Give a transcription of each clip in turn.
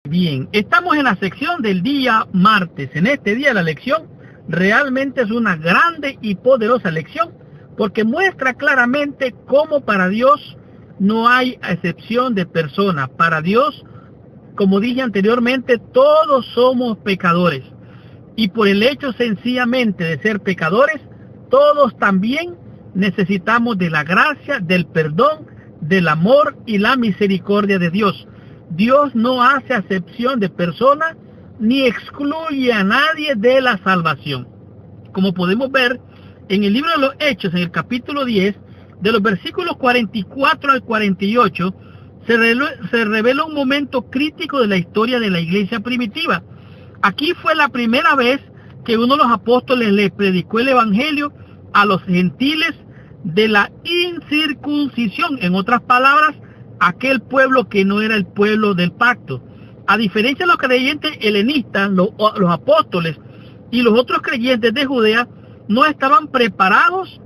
Bien, estamos en la sección del día martes. En este día la lección realmente es una grande y poderosa lección porque muestra claramente cómo para Dios no hay excepción de persona. Para Dios, como dije anteriormente, todos somos pecadores. Y por el hecho sencillamente de ser pecadores, todos también necesitamos de la gracia, del perdón, del amor y la misericordia de Dios. Dios no hace acepción de persona ni excluye a nadie de la salvación. Como podemos ver en el libro de los Hechos, en el capítulo 10, de los versículos 44 al 48, se revela un momento crítico de la historia de la iglesia primitiva. Aquí fue la primera vez que uno de los apóstoles le predicó el evangelio a los gentiles de la incircuncisión, en otras palabras, aquel pueblo que no era el pueblo del pacto. A diferencia de los creyentes helenistas, los apóstoles y los otros creyentes de Judea no estaban preparados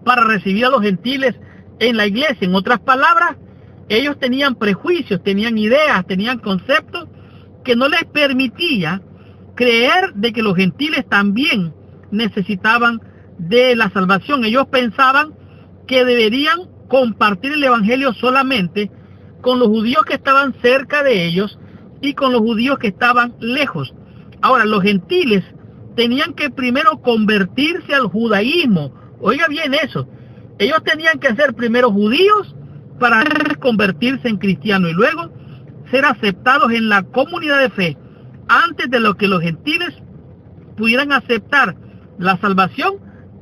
para recibir a los gentiles en la iglesia. En otras palabras, ellos tenían prejuicios, tenían ideas, tenían conceptos que no les permitía creer de que los gentiles también necesitaban de la salvación. Ellos pensaban que deberían compartir el evangelio solamente con los judíos que estaban cerca de ellos y con los judíos que estaban lejos. Ahora, los gentiles tenían que primero convertirse al judaísmo. Oiga bien eso. Ellos tenían que ser primero judíos para convertirse en cristianos y luego ser aceptados en la comunidad de fe. Antes de lo que los gentiles pudieran aceptar la salvación,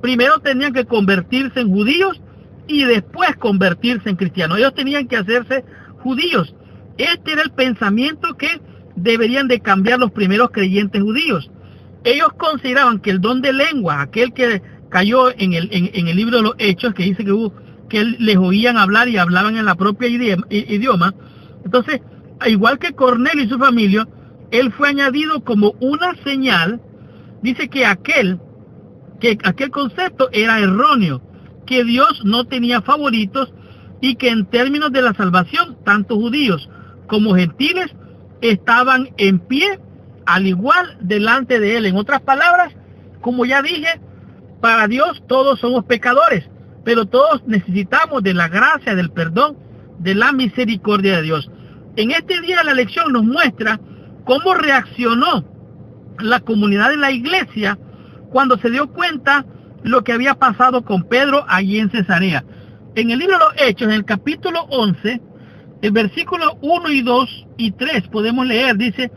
primero tenían que convertirse en judíos y después convertirse en cristianos. Ellos tenían que hacerse judíos. Este era el pensamiento que deberían de cambiar los primeros creyentes judíos. Ellos consideraban que el don de lengua, aquel que cayó en el libro de los Hechos, que dice que les oían hablar y hablaban en la propia idioma. Entonces, igual que Cornelio y su familia, él fue añadido como una señal. Dice que aquel concepto era erróneo, que Dios no tenía favoritos y que en términos de la salvación, tanto judíos como gentiles estaban en pie, al igual delante de Él. En otras palabras, como ya dije, para Dios todos somos pecadores, pero todos necesitamos de la gracia, del perdón, de la misericordia de Dios. En este día la lección nos muestra cómo reaccionó la comunidad de la iglesia cuando se dio cuenta lo que había pasado con Pedro allí en Cesarea. En el libro de los Hechos, en el capítulo 11, el versículo 1 y 2 y 3 podemos leer, dice: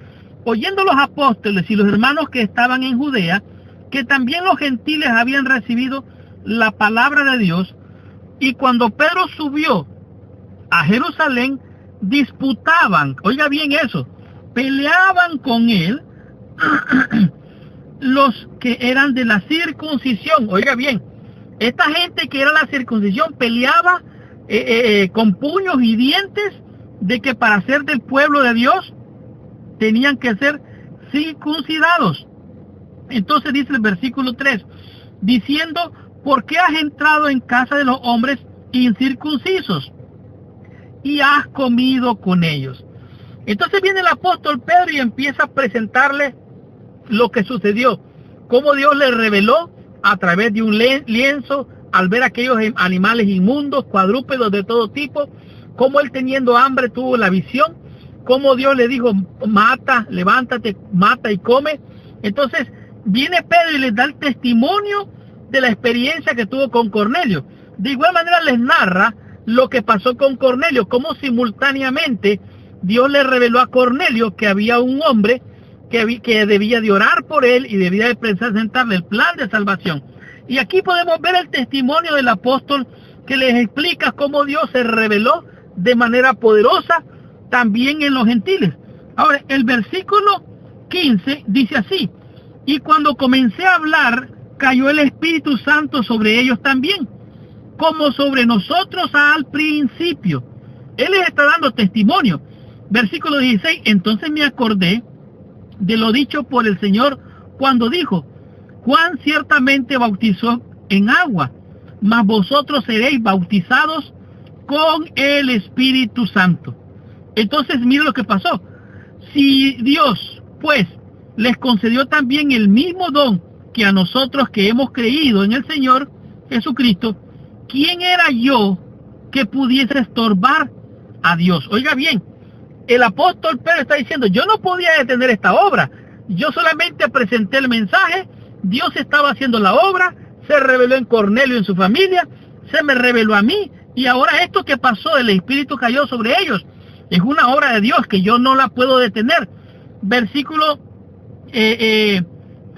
oyendo los apóstoles y los hermanos que estaban en Judea, que también los gentiles habían recibido la palabra de Dios, y cuando Pedro subió a Jerusalén, disputaban, oiga bien eso, peleaban con él los que eran de la circuncisión. Oiga bien, esta gente que era la circuncisión peleaba con puños y dientes de que para ser del pueblo de Dios tenían que ser circuncidados. Entonces dice el versículo 3, diciendo: ¿por qué has entrado en casa de los hombres incircuncisos y has comido con ellos? Entonces viene el apóstol Pedro y empieza a presentarle lo que sucedió, cómo Dios le reveló a través de un lienzo, al ver aquellos animales inmundos, cuadrúpedos de todo tipo, cómo él teniendo hambre tuvo la visión, cómo Dios le dijo: mata, levántate, mata y come. Entonces viene Pedro y les da el testimonio de la experiencia que tuvo con Cornelio. De igual manera les narra lo que pasó con Cornelio, cómo simultáneamente Dios le reveló a Cornelio que había un hombre que debía de orar por él y debía de presentarle el plan de salvación. Y aquí podemos ver el testimonio del apóstol que les explica cómo Dios se reveló de manera poderosa también en los gentiles. Ahora, el versículo 15 dice así: y cuando comencé a hablar, cayó el Espíritu Santo sobre ellos también, como sobre nosotros al principio. Él les está dando testimonio. Versículo 16, entonces me acordé de lo dicho por el Señor cuando dijo: Juan ciertamente bautizó en agua, mas vosotros seréis bautizados con el Espíritu Santo. Entonces mire lo que pasó. Si Dios, pues, les concedió también el mismo don que a nosotros que hemos creído en el Señor Jesucristo, ¿quién era yo que pudiese estorbar a Dios? Oiga bien, el apóstol Pedro está diciendo, yo no podía detener esta obra, yo solamente presenté el mensaje, Dios estaba haciendo la obra, se reveló en Cornelio y en su familia, se me reveló a mí, y ahora esto que pasó, el Espíritu cayó sobre ellos, es una obra de Dios que yo no la puedo detener. Versículo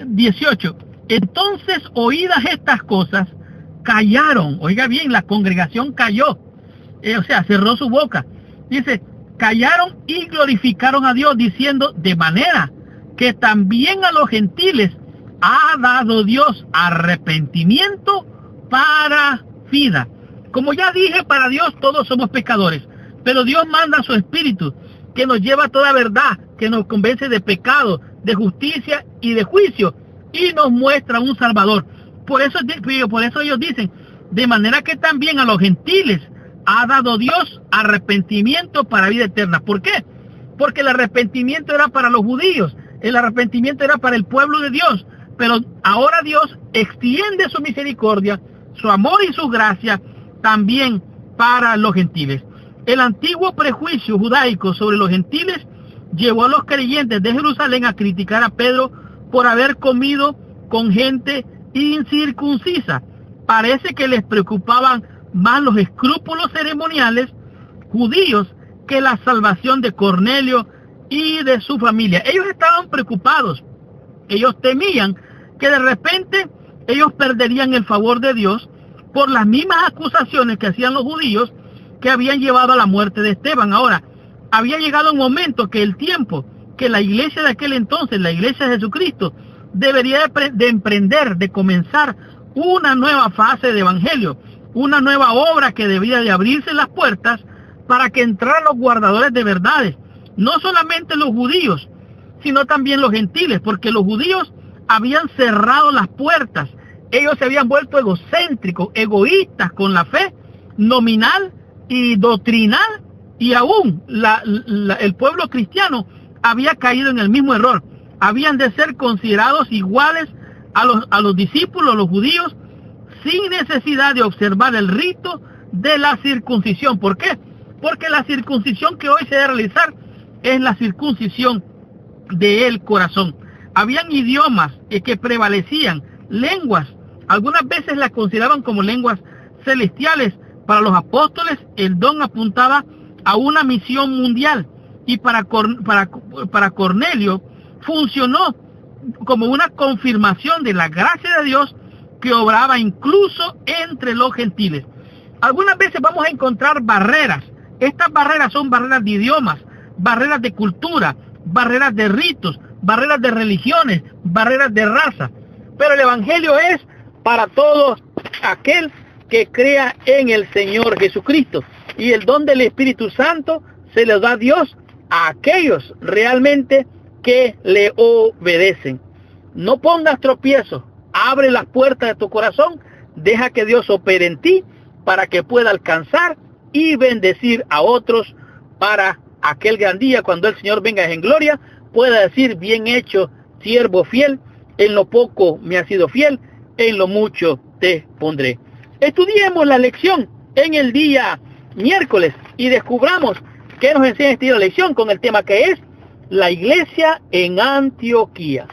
18. Entonces, oídas estas cosas, callaron. Oiga bien, la congregación cayó, o sea, cerró su boca. Dice, callaron y glorificaron a Dios, diciendo, de manera que también a los gentiles ha dado Dios arrepentimiento para vida. Como ya dije, para Dios todos somos pecadores, pero Dios manda su Espíritu, que nos lleva a toda verdad, que nos convence de pecado, de justicia y de juicio, y nos muestra un Salvador. Por eso ellos dicen, de manera que también a los gentiles ha dado Dios arrepentimiento para vida eterna. ¿Por qué? Porque el arrepentimiento era para los judíos, el arrepentimiento era para el pueblo de Dios, pero ahora Dios extiende su misericordia, su amor y su gracia también para los gentiles. El antiguo prejuicio judaico sobre los gentiles llevó a los creyentes de Jerusalén a criticar a Pedro por haber comido con gente incircuncisa. Parece que les preocupaban más los escrúpulos ceremoniales judíos que la salvación de Cornelio y de su familia. Ellos estaban preocupados, ellos temían que de repente ellos perderían el favor de Dios por las mismas acusaciones que hacían los judíos que habían llevado a la muerte de Esteban. Ahora, había llegado un momento que el tiempo que la iglesia de aquel entonces, la iglesia de Jesucristo, debería de emprender, de comenzar una nueva fase de evangelio, una nueva obra que debía de abrirse las puertas para que entraran los guardadores de verdades, no solamente los judíos, sino también los gentiles, porque los judíos habían cerrado las puertas, ellos se habían vuelto egocéntricos, egoístas con la fe nominal y doctrinal, y aún el pueblo cristiano había caído en el mismo error. Habían de ser considerados iguales a los discípulos, los judíos, sin necesidad de observar el rito de la circuncisión. ¿Por qué? Porque la circuncisión que hoy se debe realizar es la circuncisión del corazón. Habían idiomas que prevalecían, lenguas, algunas veces las consideraban como lenguas celestiales. Para los apóstoles el don apuntaba a una misión mundial, y para Cornelio funcionó como una confirmación de la gracia de Dios que obraba incluso entre los gentiles. Algunas veces vamos a encontrar barreras. Estas barreras son barreras de idiomas, barreras de cultura, barreras de ritos, barreras de religiones, barreras de raza. Pero el evangelio es para todo aquel que crea en el Señor Jesucristo. Y el don del Espíritu Santo se le da a Dios a aquellos realmente que le obedecen. No pongas tropiezos, abre las puertas de tu corazón, deja que Dios opere en ti para que pueda alcanzar y bendecir a otros, para aquel gran día cuando el Señor venga en gloria pueda decir, bien hecho, siervo fiel, en lo poco me has sido fiel, en lo mucho te pondré. Estudiemos la lección en el día miércoles y descubramos qué nos enseña esta lección con el tema que es la iglesia en Antioquía.